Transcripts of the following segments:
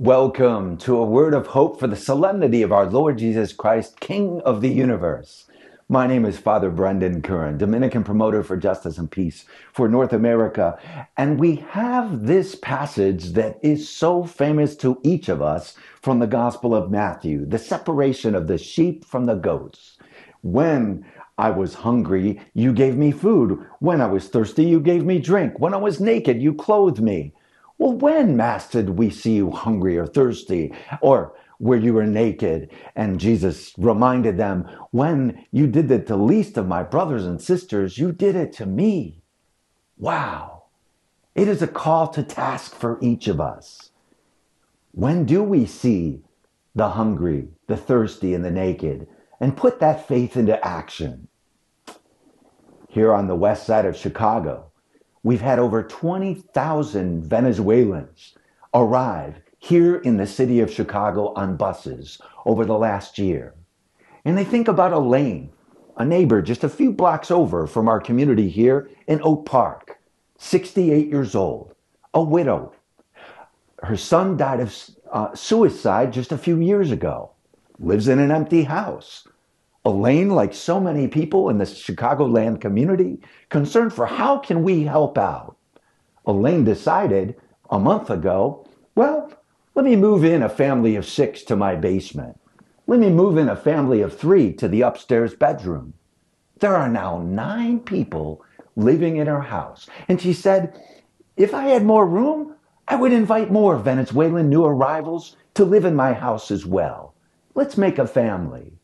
Welcome to a word of hope for the solemnity of our Lord Jesus Christ, King of the universe. My name is Father Brendan Curran, Dominican promoter for justice and peace for North America. And we have this passage that is so famous to each of us from the Gospel of Matthew, the separation of the sheep from the goats. When I was hungry, you gave me food. When I was thirsty, you gave me drink. When I was naked, you clothed me. Well, when, Master, did we see you hungry or thirsty, or where you were naked? And Jesus reminded them, when you did it to least of my brothers and sisters, you did it to me. Wow. It is a call to task for each of us. When do we see the hungry, the thirsty, and the naked, and put that faith into action? Here on the west side of Chicago, we've had over 20,000 Venezuelans arrive here in the city of Chicago on buses over the last year. And I think about Elaine, a neighbor just a few blocks over from our community here in Oak Park, 68 years old, a widow. Her son died of suicide just a few years ago, lives in an empty house. Elaine, like so many people in the Chicagoland community, concerned for how can we help out. Elaine decided a month ago, well, let me move in a family of 6 to my basement. Let me move in a family of 3 to the upstairs bedroom. There are now 9 people living in her house. And she said, if I had more room, I would invite more Venezuelan new arrivals to live in my house as well. Let's make a family.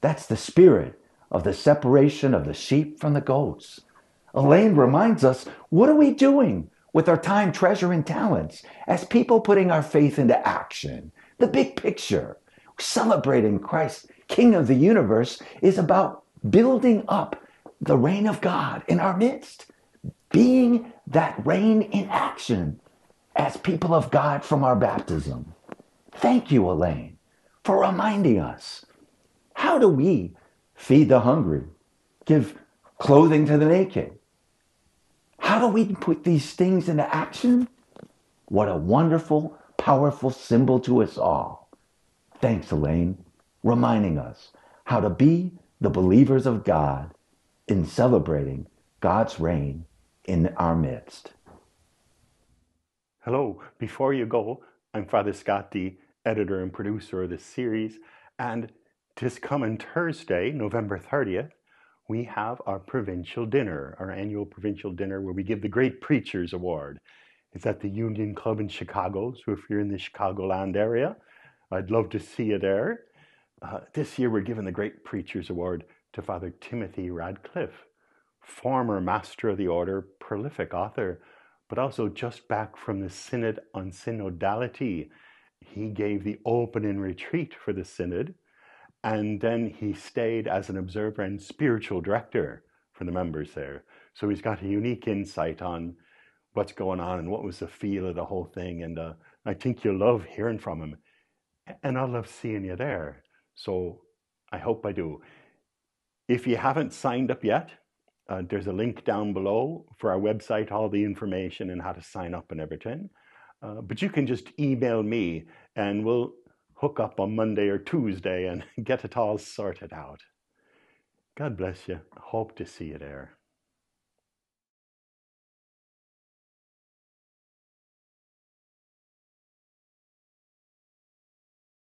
That's the spirit of the separation of the sheep from the goats. Elaine reminds us, what are we doing with our time, treasure, and talents as people putting our faith into action? The big picture, celebrating Christ, King of the universe, is about building up the reign of God in our midst, being that reign in action as people of God from our baptism. Thank you, Elaine, for reminding us. How do we feed the hungry, give clothing to the naked? How do we put these things into action? What a wonderful, powerful symbol to us all. Thanks, Elaine, reminding us how to be the believers of God in celebrating God's reign in our midst. Hello, before you go, I'm Father Scott, the editor and producer of this series, and this coming Thursday, November 30th, we have our provincial dinner, our annual provincial dinner where we give the Great Preachers Award. It's at the Union Club in Chicago, so if you're in the Chicagoland area, I'd love to see you there. This year we're giving the Great Preachers Award to Father Timothy Radcliffe, former Master of the Order, prolific author, but also just back from the Synod on Synodality. He gave the opening retreat for the Synod, and then he stayed as an observer and spiritual director for the members there. So he's got a unique insight on what's going on and what was the feel of the whole thing. And I think you'll love hearing from him. And I'll love seeing you there. So I hope I do. If you haven't signed up yet, there's a link down below for our website, all the information and how to sign up and everything. But you can just email me and we'll hook up on Monday or Tuesday and get it all sorted out. God bless you. Hope to see you there.